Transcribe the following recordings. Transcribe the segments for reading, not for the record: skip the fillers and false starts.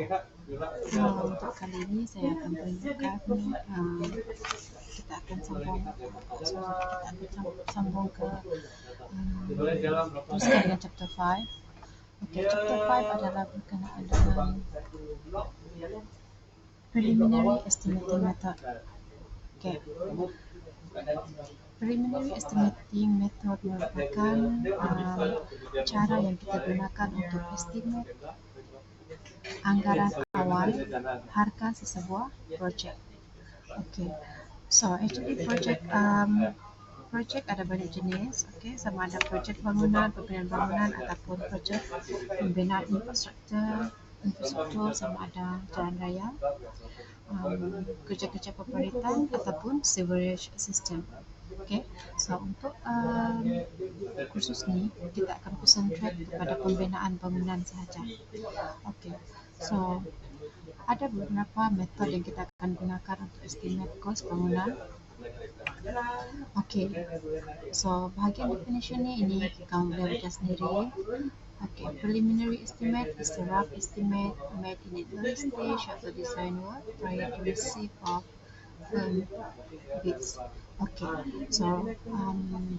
Untuk kali ini saya akan tunjukkan kita akan sambung ke teruskan dengan chapter 5. Okay, chapter 5 adalah berkenaan dengan preliminary estimating method. Okay. Preliminary estimating method merupakan cara yang kita gunakan untuk estimate anggaran awal harga sesebuah projek. Okay, so actually projek ada banyak jenis. Okay, sama ada projek bangunan, pembinaan bangunan ataupun projek pembinaan infrastruktur sama ada jalan raya, kerja-kerja pemerintahan ataupun sewerage system. Okay, so untuk kursus ni kita akan concentrate kepada pembinaan bangunan sahaja. Okay, so ada beberapa metode yang kita akan gunakan untuk estimate kos bangunan. Okay, so bahagian definition ni ini kamu boleh baca sendiri. Okay, preliminary estimate is a rough estimate made in the early stage of the design work prior to receipt of bids. Okay, so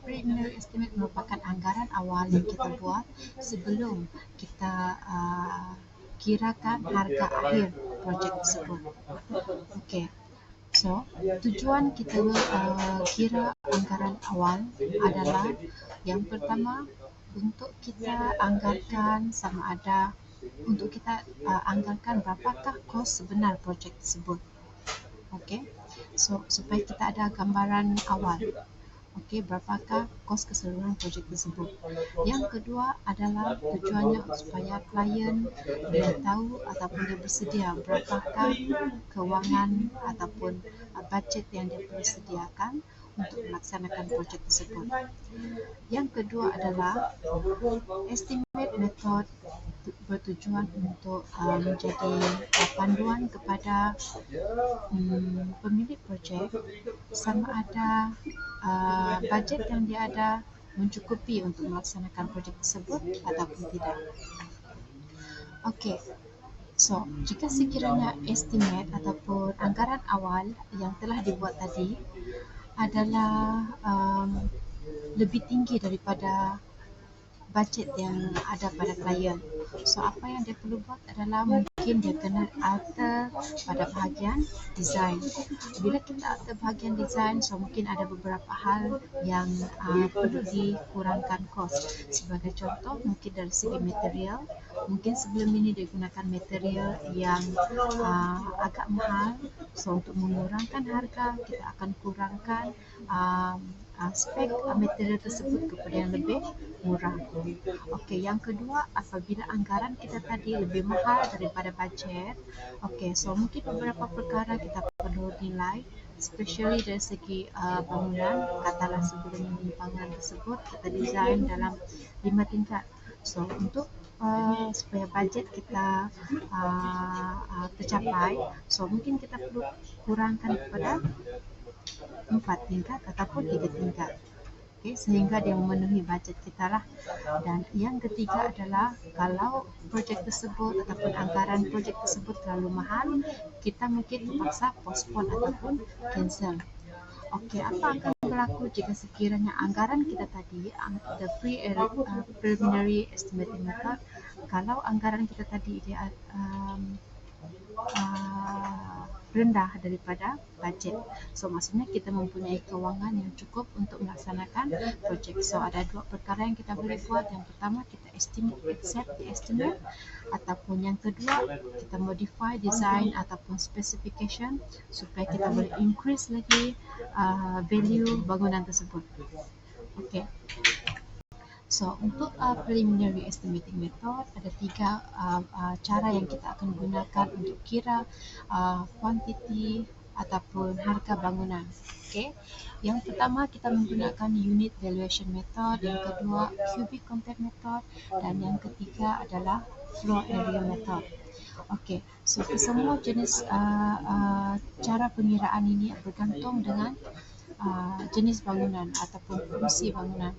preliminary estimate merupakan anggaran awal yang kita buat sebelum kita kirakan harga akhir projek tersebut. Okay, so tujuan kita kira anggaran awal adalah yang pertama untuk kita anggarkan sama ada untuk kita anggarkan berapakah kos sebenar projek tersebut. Okay, so supaya kita ada gambaran awal. Okay, berapakah kos keseluruhan projek tersebut. Yang kedua adalah tujuannya supaya klien dia tahu ataupun dia bersedia berapakah kewangan ataupun bajet yang dia perlu sediakan untuk melaksanakan projek tersebut. Yang kedua adalah estimate method bertujuan untuk menjadi panduan kepada pemilik projek sama ada bajet yang dia ada mencukupi untuk melaksanakan projek tersebut ataupun tidak. Okey, so jika sekiranya estimate ataupun anggaran awal yang telah dibuat tadi adalah lebih tinggi daripada bajet yang ada pada klien. So apa yang dia perlu buat adalah mungkin dia kena alter pada bahagian design. Bila kita alter bahagian design, so mungkin ada beberapa hal yang perlu dikurangkan kos. Sebagai contoh, mungkin dari segi material, mungkin sebelum ini digunakan material yang agak mahal. So untuk mengurangkan harga, kita akan kurangkan spek material tersebut kepada yang lebih murah. Okey, yang kedua, apabila anggaran kita tadi lebih mahal daripada bajet, okey, so mungkin beberapa perkara kita perlu nilai, especially dari segi bangunan. Katalah sebelum ini bangunan tersebut kita design dalam 5 tingkat. So untuk supaya bajet kita tercapai, so mungkin kita perlu kurangkan kepada 4 tingkat ataupun 3 tingkat. Okay, sehingga dia memenuhi bajet kita lah. Dan yang ketiga adalah kalau projek tersebut ataupun anggaran projek tersebut terlalu mahal, kita mungkin terpaksa postpone ataupun cancel. Okey, apa akan berlaku jika sekiranya anggaran kita tadi, the preliminary estimating method, kalau anggaran kita tadi dia rendah daripada bajet. So maksudnya kita mempunyai kewangan yang cukup untuk melaksanakan projek. So ada dua perkara yang kita boleh buat. Yang pertama, kita accept the estimate, ataupun yang kedua, kita modify design ataupun specification supaya kita boleh increase lagi value bangunan tersebut. Okay. So untuk preliminary estimating method, ada 3 cara yang kita akan gunakan untuk kira kuantiti ataupun harga bangunan. Okay. Yang pertama, kita menggunakan unit valuation method, yang kedua cubic content method, dan yang ketiga adalah floor area method. Okay, so kesemua jenis cara pengiraan ini bergantung dengan jenis bangunan ataupun fungsi bangunan.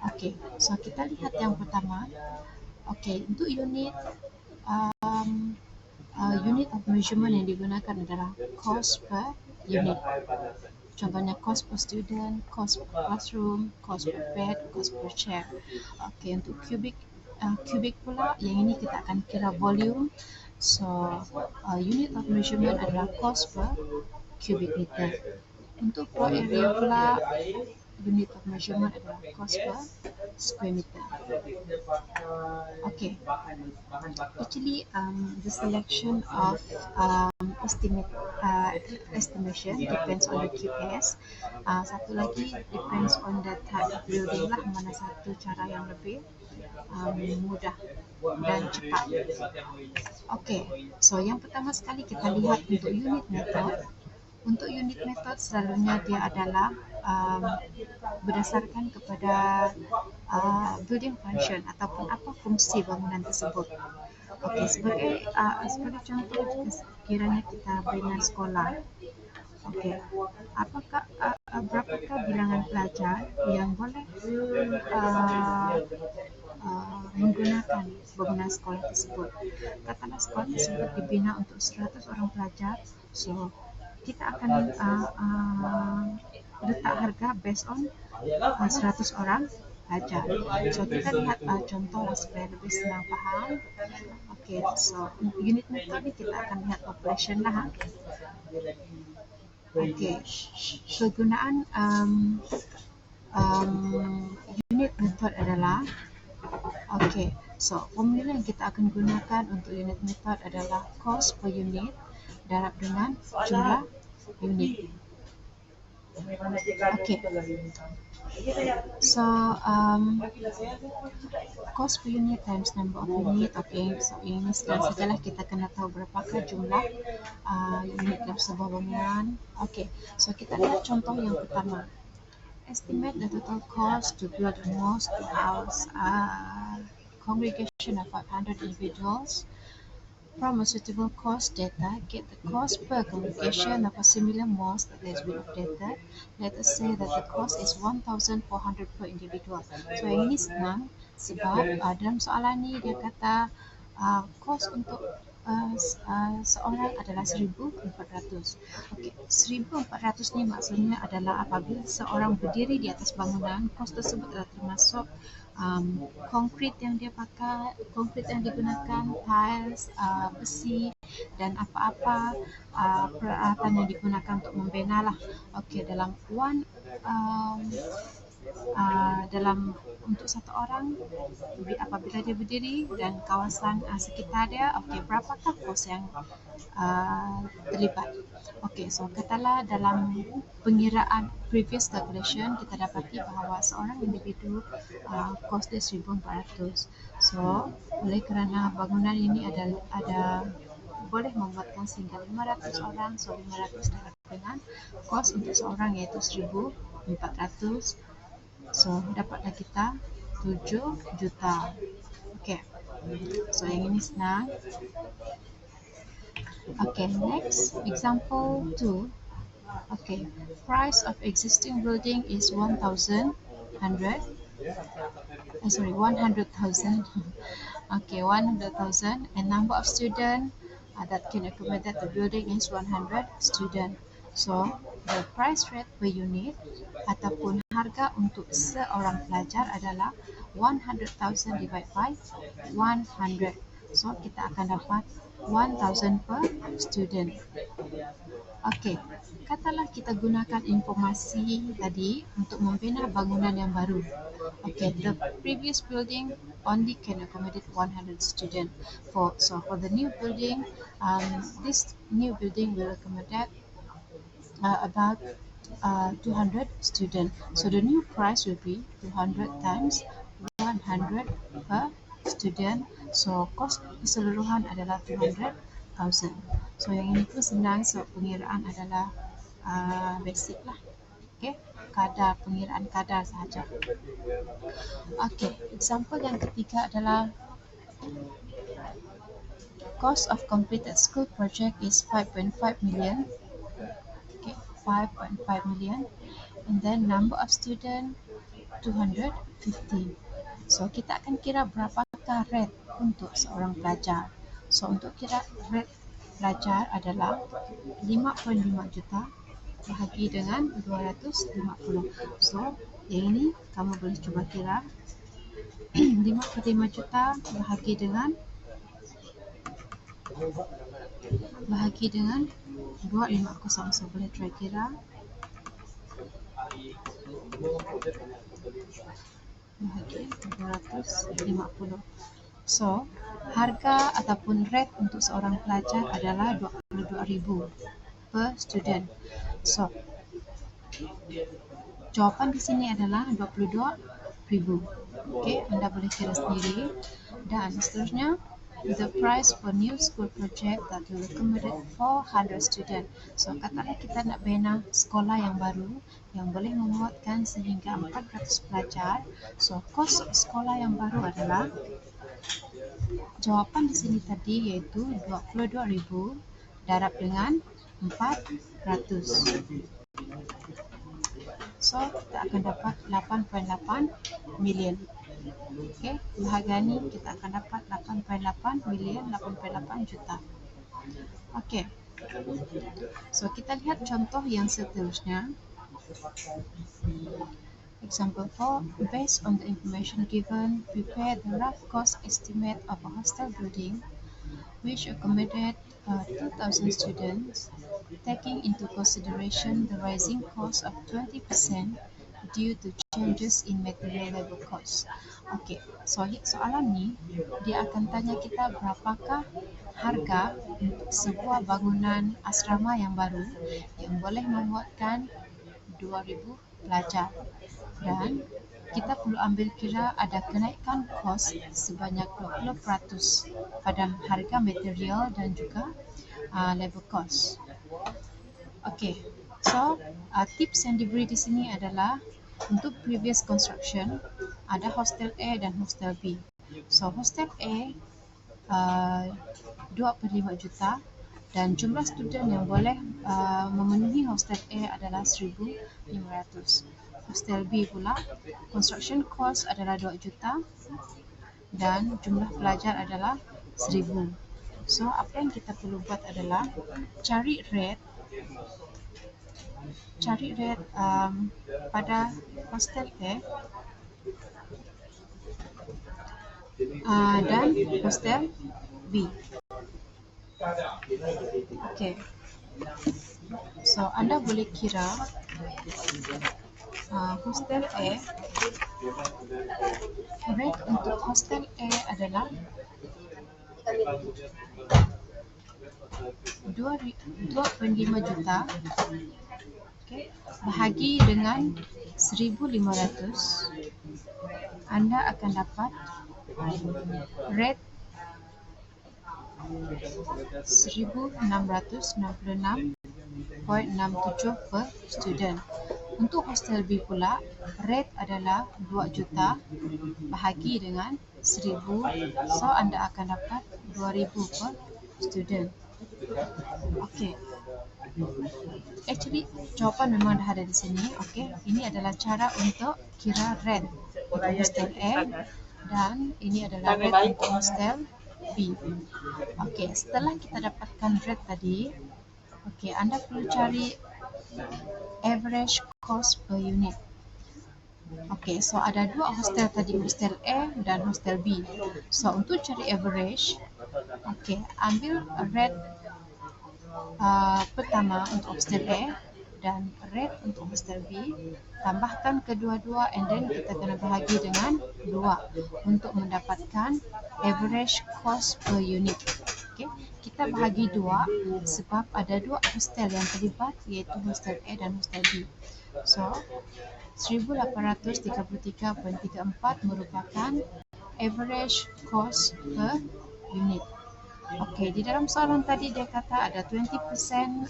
Okey, so kita lihat yang pertama. Okey, untuk unit unit of measurement yang digunakan adalah cost per unit. Contohnya cost per student, cost per classroom, cost per bed, cost per chair. Okey, untuk cubic pula, yang ini kita akan kira volume. So, unit of measurement adalah cost per cubic meter. Untuk floor area pula, unit of measurement adalah cost per square meter. Okay, actually the selection of estimation depends on the QS. Satu lagi depends on the type of building lah, mana satu cara yang lebih mudah dan cepat. Okay, so yang pertama sekali kita lihat untuk unit method. Untuk unit method selalunya dia adalah berdasarkan kepada building function ataupun apa fungsi bangunan tersebut. Okey, sebagai contoh, jika sekiranya kita bina sekolah, okey, berapakah bilangan pelajar yang boleh menggunakan bangunan sekolah tersebut? Katakanlah sekolah tersebut dibina untuk 100 orang pelajar, so kita akan letak harga based on 100 orang pelajar. So kita lihat contoh lah supaya lebih senang faham. Okay, so unit method ni kita akan lihat population lah. Okay, kegunaan unit method adalah, okay, so formula yang kita akan gunakan untuk unit method adalah cost per unit darab dengan jumlah unit. Okay, so cost per unit times number of unit. Okay, so ini sajalah kita kena tahu berapakah jumlah unit dalam sebuah bangunan. Okay, so kita lihat contoh yang pertama. Estimate the total cost to build a mosque to house a congregation of 500 individuals. From a suitable cost data, get the cost per congregation of a similar mosque that has been updated. Let us say that the cost is 1,400 per individual. So yang ini senang sebab dalam soalan ni dia kata kos untuk seorang adalah 1,400. Okay, 1,400 ni maksudnya adalah apabila seorang berdiri di atas bangunan, kos tersebut adalah termasuk konkrit yang dia pakai, konkrit yang digunakan, tiles, besi dan apa-apa peralatan yang digunakan untuk membina lah. Okey, dalam untuk satu orang apabila dia berdiri dan kawasan sekitar dia, okey, berapakah kos yang terlibat? Okey, so katalah dalam pengiraan previous calculation kita dapati bahawa seorang individu kos dia 1,400. So oleh kerana bangunan ini ada boleh memuatkan sehingga 500 orang, so 500 darab dengan kos untuk seorang iaitu 1,400. So dapatlah kita 7 juta. Okay, so yang ini senang. Okay, next example 2. Okay, price of existing building is 100,000. Okay, 100,000, and number of students that can accommodate the building is 100 student. So the price rate per unit ataupun harga untuk seorang pelajar adalah 100,000 divided by 100. So kita akan dapat 1,000 per student. Okey, katalah kita gunakan informasi tadi untuk membina bangunan yang baru. Okay, the previous building only can accommodate 100 students. For the new building, this new building will accommodate about 200 students. So the new price will be 200 times 100 per student. So cost keseluruhan adalah 200,000. So yang ini pun senang, so pengiraan adalah basic lah. Okay, pengiraan kadar sahaja. Okay, example yang ketiga adalah cost of completed school project is 5.5 million. Okay, 5.5 million, and then number of student 250. So kita akan kira berapakah rate untuk seorang pelajar. So untuk kira rate pelajar adalah 5.5 juta bahagi dengan 250. So, yang ini kamu boleh cuba kira. 5.5 juta bahagi dengan 250. So, boleh try kira. Bahagi 250. So, harga ataupun rate untuk seorang pelajar adalah 22,000 per student. So, jawapan di sini adalah 22,000. Okey, anda boleh kira sendiri. Dan seterusnya, the price for new school project that will accommodate 400 student. So, katakanlah kita nak bina sekolah yang baru yang boleh memuatkan sehingga 400 pelajar. So, kos sekolah yang baru adalah, jawapan di sini tadi iaitu 22,000 darab dengan 400. So, kita akan dapat 8.8 million. Okey, bahagani kita akan dapat 8.8 million, 8.8 juta. Okey. So, kita lihat contoh yang seterusnya. Example 4, based on the information given, prepare the rough cost estimate of a hostel building which accommodate 2,000 students, taking into consideration the rising cost of 20% due to changes in material labor costs. Okey, so soalan ni dia akan tanya kita berapakah harga untuk sebuah bangunan asrama yang baru yang boleh memuatkan 2,000 pelajar, dan kita perlu ambil kira ada kenaikan kos sebanyak 20% pada harga material dan juga labor cost. Okey, so tips yang diberi di sini adalah untuk previous construction ada hostel A dan hostel B. So hostel A 2.5 juta dan jumlah student yang boleh memenuhi hostel A adalah 1,500. Hostel B pula, construction cost adalah 2 juta dan jumlah pelajar adalah 1,000. So, apa yang kita perlu buat adalah cari rate pada hostel A dan hostel B. Okey. So, anda boleh kira hostel A, rate untuk hostel A adalah 2.5 juta, okay, bahagi dengan 1,500, anda akan dapat rate 1,666.67 per student. Untuk hostel B pula, rate adalah 2 juta bahagi dengan 1,000, so anda akan dapat 2,000 per student. Okey. Actually, jawapan memang dah ada di sini. Okey, ini adalah cara untuk kira rate untuk hostel A dan ini adalah rate untuk hostel B. Okey, setelah kita dapatkan rate tadi, okey, anda perlu cari average cost per unit. Okey, so ada dua hostel tadi, hostel A dan hostel B. So, untuk cari average, okey, ambil rate pertama untuk hostel A dan rate untuk hostel B, tambahkan kedua-dua and then kita kena bahagi dengan 2 untuk mendapatkan average cost per unit. Okay. Kita bahagi 2 sebab ada 2 hostel yang terlibat iaitu hostel A dan hostel B. So, 1,833.34 merupakan average cost per unit. Okey, di dalam soalan tadi dia kata ada 20%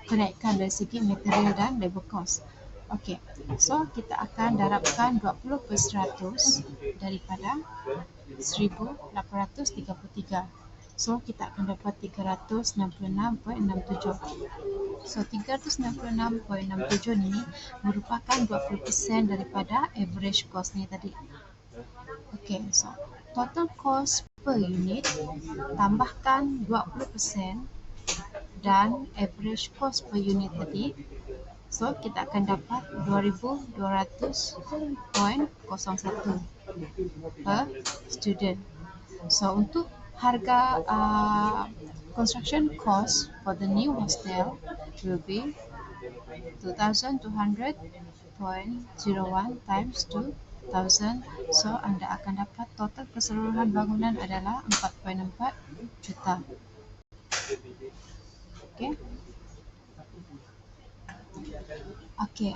kenaikan dari segi material dan labor cost. Okey, so kita akan darabkan 20% daripada 1,833. So kita akan dapat 366.67. So 366.67 ni merupakan 20% daripada average cost ni tadi. Okay, so total cost per unit, tambahkan 20% dan average cost per unit tadi. So, kita akan dapat 2,200.01 per student. So, untuk harga construction cost for the new hostel will be 2,200.01 times 2,000. So, anda akan dapat total keseluruhan bangunan adalah 4.4 juta. Okay. Okay.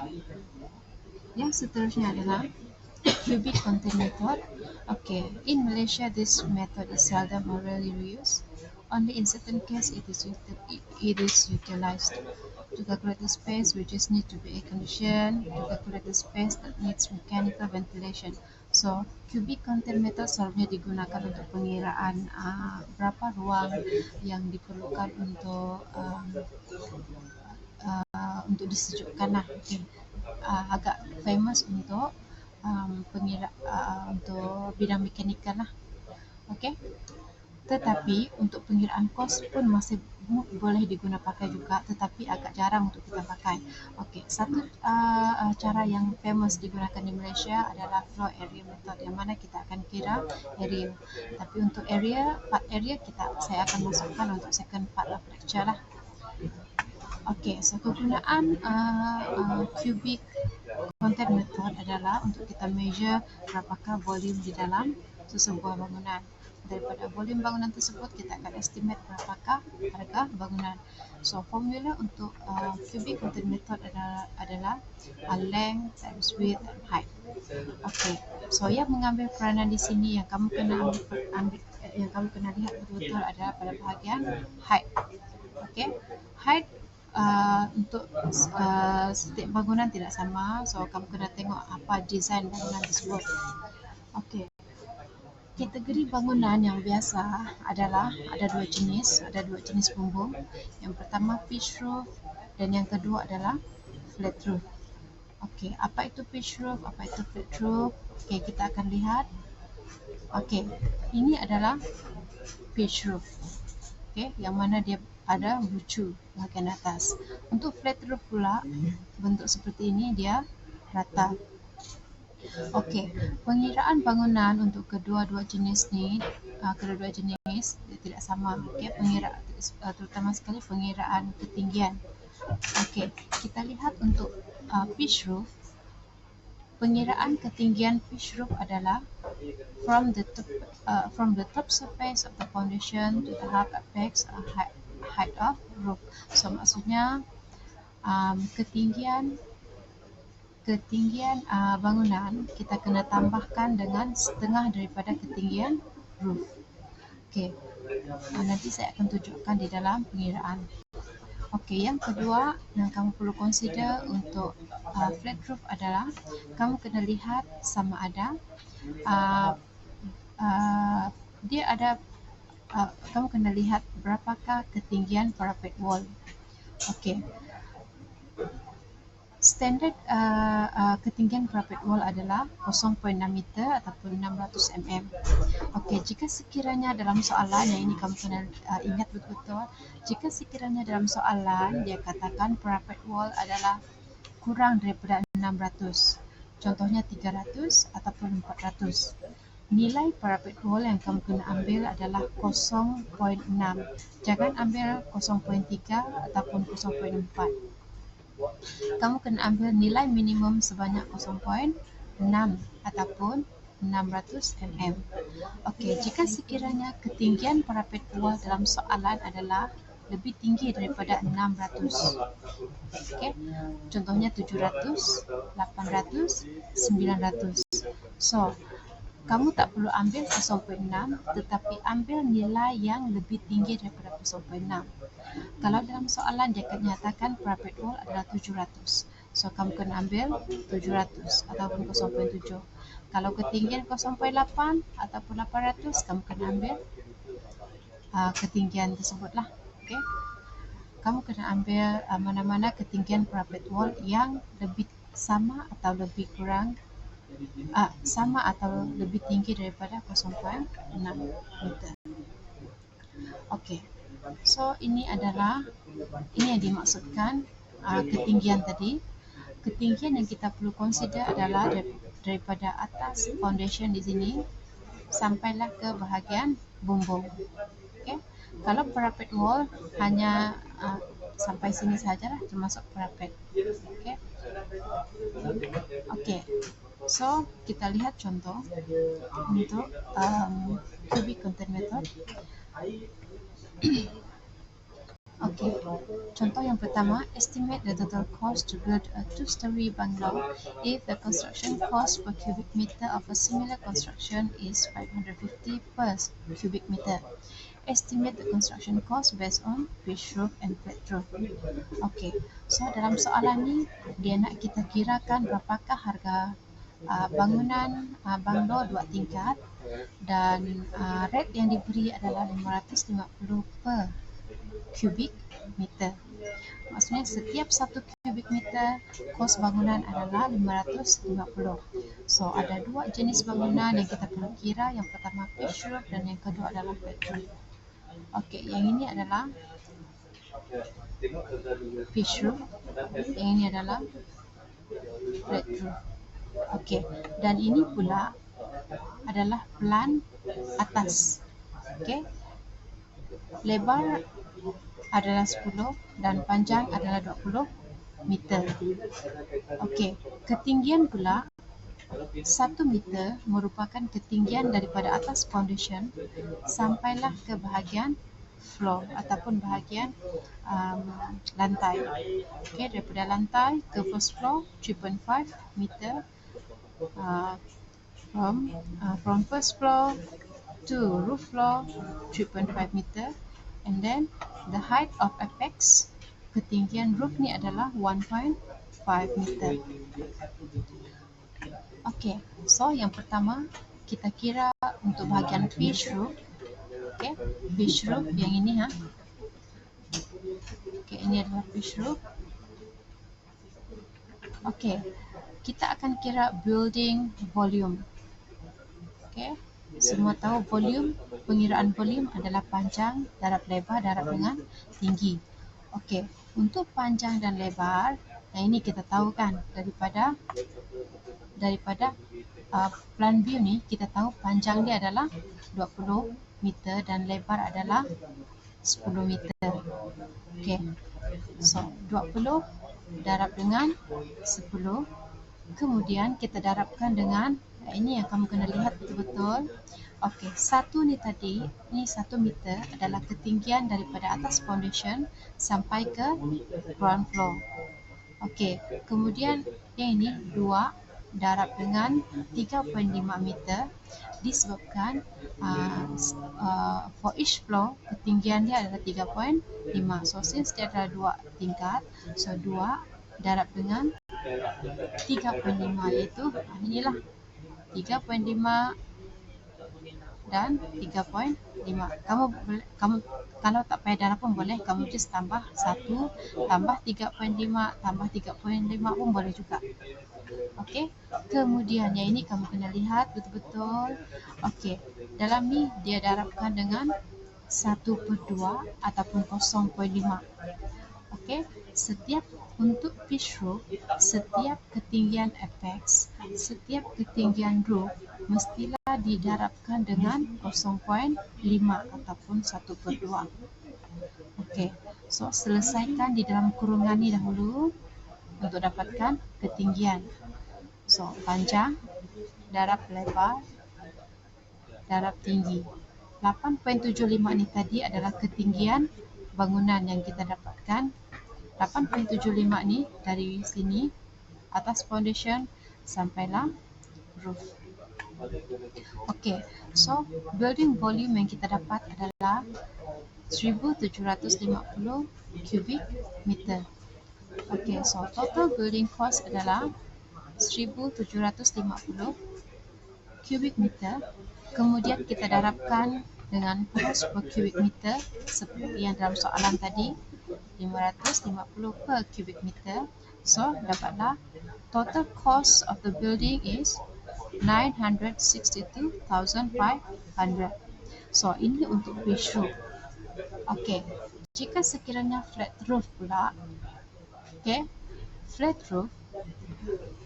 Yang seterusnya adalah cubic content method. Okay, in Malaysia, this method is seldom or rarely used. Only in certain cases it is utilized. To calculate the space, we just need to be air conditioned. To calculate the space that needs mechanical ventilation. So, cubic content method selalunya digunakan untuk pengiraan berapa ruang yang diperlukan untuk disejukkan lah. Okay. Agak famous untuk untuk bidang mekanikal lah. Okay. Tetapi untuk pengiraan kos pun masih boleh diguna pakai juga, tetapi agak jarang untuk kita pakai. Okay. Satu cara yang famous digunakan di Malaysia adalah floor area method, yang mana kita akan kira area. Tapi untuk part area saya akan masukkan untuk second part of lecture lah. Okay, so kegunaan cubic content method adalah untuk kita measure berapakah volume di dalam sesebuah bangunan. Daripada volume bangunan tersebut, kita akan estimate berapakah harga bangunan. So, formula untuk cubic content method adalah length times width and height. Okay, so yang mengambil peranan di sini yang kamu kena lihat betul-betul adalah pada bahagian height. Okay, height untuk setiap bangunan tidak sama, so kamu kena tengok apa desain bangunan tersebut. Okay. Kategori bangunan yang biasa adalah ada dua jenis bumbung. Yang pertama pitch roof dan yang kedua adalah flat roof. Okay, apa itu pitch roof, apa itu flat roof? Okay, kita akan lihat. Okay, ini adalah pitch roof. Okay, yang mana dia ada bucu bahagian atas. Untuk flat roof pula, bentuk seperti ini, dia rata. Okey, pengiraan bangunan untuk kedua-dua jenis dia tidak sama. Okey, terutama sekali pengiraan ketinggian. Okey, kita lihat untuk pitch roof. Pengiraan ketinggian pitch roof adalah from the top surface of the foundation to the half apex height of roof. So maksudnya ketinggian bangunan kita kena tambahkan dengan setengah daripada ketinggian roof. Okey, nanti saya akan tunjukkan di dalam pengiraan. Okey, yang kedua yang kamu perlu consider untuk flat roof adalah kamu kena lihat sama ada kamu kena lihat berapakah ketinggian parapet wall. Okey. Standard ketinggian parapet wall adalah 0.6 meter ataupun 600 mm. Okey, jika sekiranya dalam soalan, yang ini kamu kena ingat betul-betul, jika sekiranya dalam soalan dia katakan parapet wall adalah kurang daripada 600, contohnya 300 ataupun 400, nilai parapet wall yang kamu kena ambil adalah 0.6. Jangan ambil 0.3 ataupun 0.4. Kamu kena ambil nilai minimum sebanyak 0.6 ataupun 600 mm. Okey, jika sekiranya ketinggian parapet wall dalam soalan adalah lebih tinggi daripada 600. Okey, contohnya 700, 800, 900. So, kamu tak perlu ambil 0.6 tetapi ambil nilai yang lebih tinggi daripada 0.6. Kalau dalam soalan dia nyatakan parapet wall adalah 700. So, kamu kena ambil 700 ataupun 0.7. Kalau ketinggian 0.8 ataupun 800, kamu kena ambil ketinggian tersebutlah. Okey. Kamu kena ambil mana-mana ketinggian parapet wall yang lebih sama atau lebih kurang sama atau lebih tinggi daripada 0.6 meter. Okey. So ini yang dimaksudkan ketinggian tadi. Ketinggian yang kita perlu consider adalah daripada atas foundation di sini sampailah ke bahagian bumbung. Okay. Kalau parapet wall hanya sampai sini sajalah termasuk parapet. Okay. Okay. So kita lihat contoh untuk cubic content method. Okay. Contoh yang pertama, estimate the total cost to build a two-story bungalow if the construction cost per cubic meter of a similar construction is 550 per cubic meter. Estimate the construction cost based on pitch roof and flat roof. Okay. So dalam soalan ni dia nak kita kirakan berapakah harga bangunan bungalow 2 tingkat dan rate yang diberi adalah 550 per kubik meter. Maksudnya setiap 1 kubik meter kos bangunan adalah 550. So ada 2 jenis bangunan yang kita perlu kira. Yang pertama pitch roof dan yang kedua adalah flat roof. Okey, yang ini adalah pitch roof, yang ini adalah flat roof. Okey, dan ini pula adalah plan atas. Okey, lebar adalah 10 dan panjang adalah 20 meter. Okey, ketinggian pula 1 meter merupakan ketinggian daripada atas foundation sampailah ke bahagian floor ataupun bahagian lantai. Okey, daripada lantai ke first floor 3.5 meter. From first floor to roof floor 3.5 meter, and then the height of apex, ketinggian roof ni adalah 1.5 meter. Okey, so yang pertama kita kira untuk bahagian pitch roof. Okey, pitch roof yang ini Okey, ini adalah pitch roof. Okey, kita akan kira building volume. Okey, semua tahu volume, pengiraan volume adalah panjang darab lebar darab dengan tinggi. Okey, untuk panjang dan lebar, yang ini kita tahu kan daripada plan view ni, kita tahu panjang dia adalah 20 meter dan lebar adalah 10 meter. Okey, so 20 darab dengan 10, kemudian kita darabkan dengan ini yang kamu kena lihat betul-betul. Okey, 1 ni tadi, ni 1 meter adalah ketinggian daripada atas foundation sampai ke ground floor. Okey, kemudian yang ini 2 darab dengan 3.5 meter disebabkan for each floor ketinggian dia adalah 3.5. So since dia adalah 2 tingkat, so 2 darab dengan 3.5 iaitu inilah 3.5 dan 3.5. Kamu kalau tak payah darab pun boleh, kamu just tambah 1 tambah 3.5 tambah 3.5 pun boleh juga. Okey, kemudian yang ini kamu kena lihat betul-betul. Okey, dalam ni dia darabkan dengan 1/2 ataupun 0.5. Okey, setiap untuk pitch roof, setiap ketinggian apex, setiap ketinggian roof mestilah didarabkan dengan 0.5 ataupun 1/2. Okey, so selesaikan di dalam kurungan ni dahulu untuk dapatkan ketinggian. So panjang darab lebar darab tinggi. 8.75 ni tadi adalah ketinggian bangunan yang kita dapatkan. 8.75 ni dari sini atas foundation sampailah roof. Okey, so building volume yang kita dapat adalah 1750 cubic meter. Okey, so total building cost adalah 1750 cubic meter. Kemudian kita darabkan dengan cost per cubic meter seperti yang dalam soalan tadi, 550 per cubic meter. So dapatlah total cost of the building is 962,500. So ini untuk pitch roof. Okey, jika sekiranya flat roof pula, okey, flat roof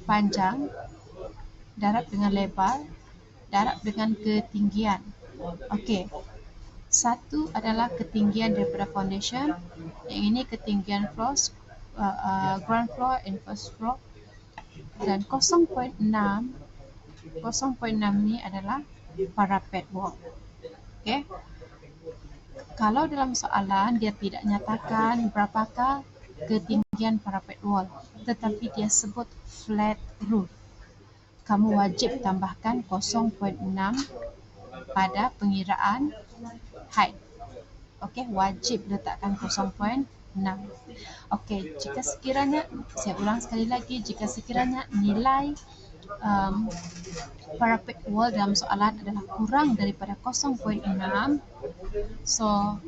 panjang darab dengan lebar darab dengan ketinggian. Okey, satu adalah ketinggian daripada foundation, yang ini ketinggian ground floor and first floor, dan 0.6 ni adalah parapet wall. Okey, kalau dalam soalan dia tidak nyatakan berapakah ketinggian parapet wall, tetapi dia sebut flat roof, kamu wajib tambahkan 0.6 pada pengiraan height. Okey, wajib letakkan 0.6. Okey, jika sekiranya, saya ulang sekali lagi, jika sekiranya nilai parapet wall dalam soalan adalah kurang daripada 0.6, so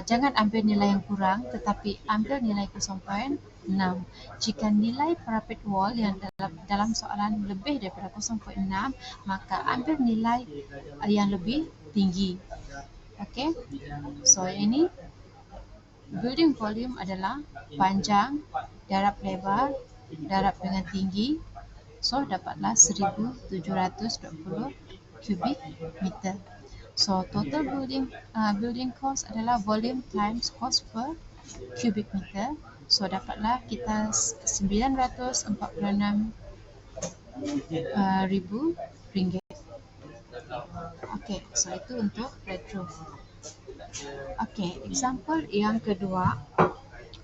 jangan ambil nilai yang kurang, tetapi ambil nilai 0.6. Jika nilai parapet wall yang dalam soalan lebih daripada 0.6, maka ambil nilai yang lebih tinggi. Okey, so ini building volume adalah panjang darab lebar darab dengan tinggi, so dapatlah 1720 cubic meter. So total building cost adalah volume times cost per cubic meter. So dapatlah kita 946,000 ringgit. Okey, so itu untuk flat roof. Okey, example yang kedua.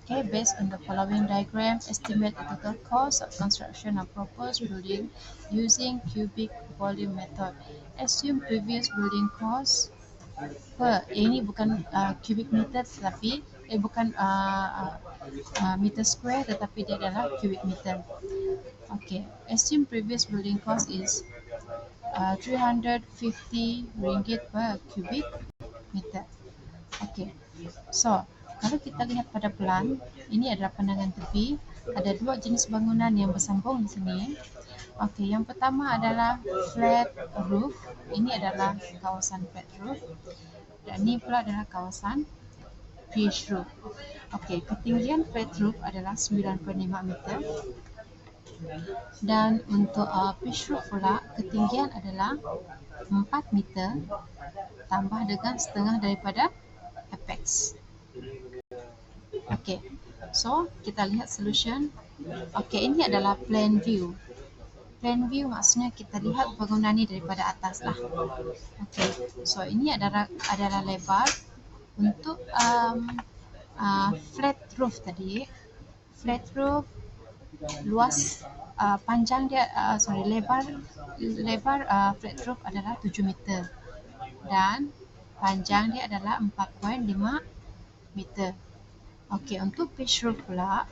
Okay, based on the following diagram, estimate the total cost of construction of proposed building using cubic volume method. Assume previous building cost per, ini bukan cubic meter tetapi bukan meter square, tetapi dia adalah cubic meter. Okay, assume previous building cost is 350 ringgit per cubic meter. Okay, so kalau kita lihat pada plan, ini adalah pandangan tepi. Ada dua jenis bangunan yang bersambung di sini. Okey, yang pertama adalah flat roof. Ini adalah kawasan flat roof. Dan ini pula adalah kawasan pitch roof. Okey, ketinggian flat roof adalah 9.5 meter. Dan untuk pitch roof pula, ketinggian adalah 4 meter tambah dengan setengah daripada apex. Okey, so kita lihat solution. Okey, ini adalah plan view. Plan view maksudnya kita lihat bangunan ini daripada atas lah. Okey, so ini adalah lebar untuk flat roof tadi. Flat roof luas panjang dia lebar flat roof adalah 7 meter dan panjang dia adalah 4.5 meter. Okey, untuk pitch roof pula,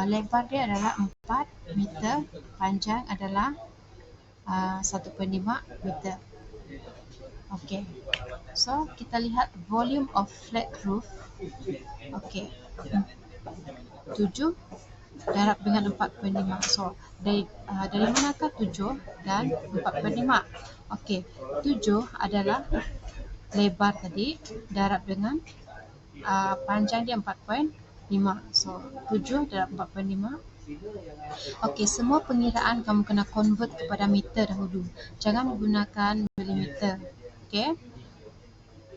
lebar dia adalah 4 meter, panjang adalah 1.5 meter. Okey, so kita lihat volume of flat roof. Okey, 7 darab dengan 4.5. So, dari manakah 7 dan 4.5? Okey, 7 adalah lebar tadi darab dengan panjang dia 4.5. So 7 darab 4.5. Okey, semua pengiraan kamu kena convert kepada meter dahulu. Jangan gunakan milimeter. Okey.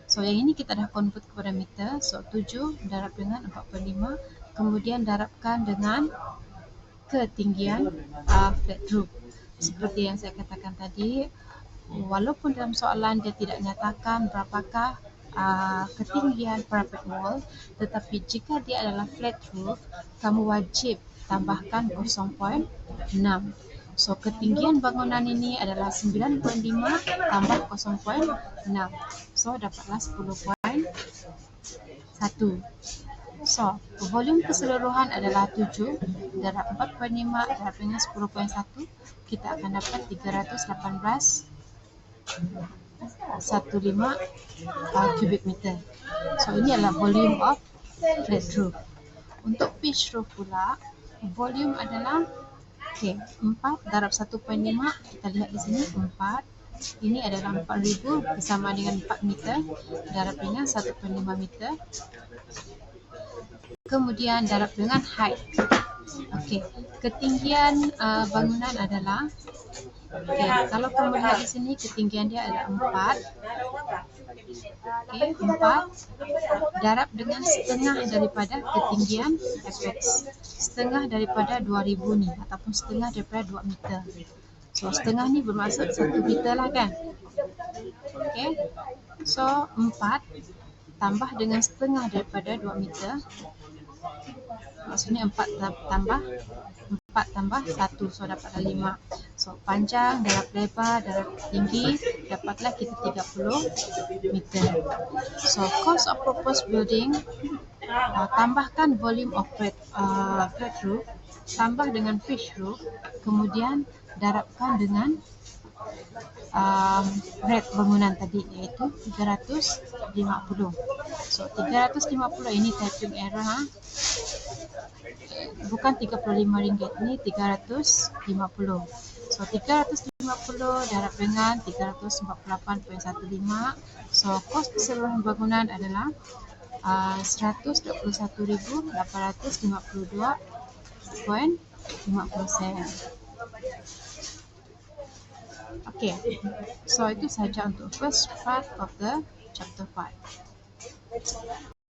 So yang ini kita dah convert kepada meter. So 7 darab dengan 4.5, kemudian darabkan dengan ketinggian flat roof. Seperti yang saya katakan tadi, walaupun dalam soalan dia tidak nyatakan berapakah ketinggian parapet wall, tetapi jika dia adalah flat roof, kamu wajib tambahkan 0.6. So ketinggian bangunan ini adalah 9.5 tambah 0.6. So dapatlah 10.1. So volume keseluruhan adalah 7 darab 4.5 darab dengan 10.1. Kita akan dapat 318.15 cubic meter. So ini adalah volume of flat roof. Untuk pitch roof pula, volume adalah Okey, 4 darab 1.5, kita lihat di sini 4. Ini adalah 4,000 bersama dengan 4 meter darab dengan 1.5 meter. Kemudian darab dengan height. Okey, ketinggian bangunan adalah, okey, kalau kamu lihat di sini ketinggian dia adalah 4. Okey, 4 darab dengan setengah daripada ketinggian apex. Setengah daripada 2000 ni ataupun setengah daripada 2 meter. So setengah ni bermaksud 1 meter lah kan. Okey. So 4 tambah dengan setengah daripada 2 meter. Maksudnya 4 tambah 1, so dapatlah 5. So panjang, darab lebar, darab tinggi, dapatlah kita 30 meter. So cost of proposed building, tambahkan volume of flat roof, tambah dengan pitch roof, kemudian darabkan dengan rate bangunan tadi, iaitu 350. So 350 ini typing error, bukan RM35, ini 350. So 350 darab dengan 348.15. So kos keseluruhan bangunan adalah 121,852.50 sen. Okay, so itu sahaja untuk first part of the chapter 5.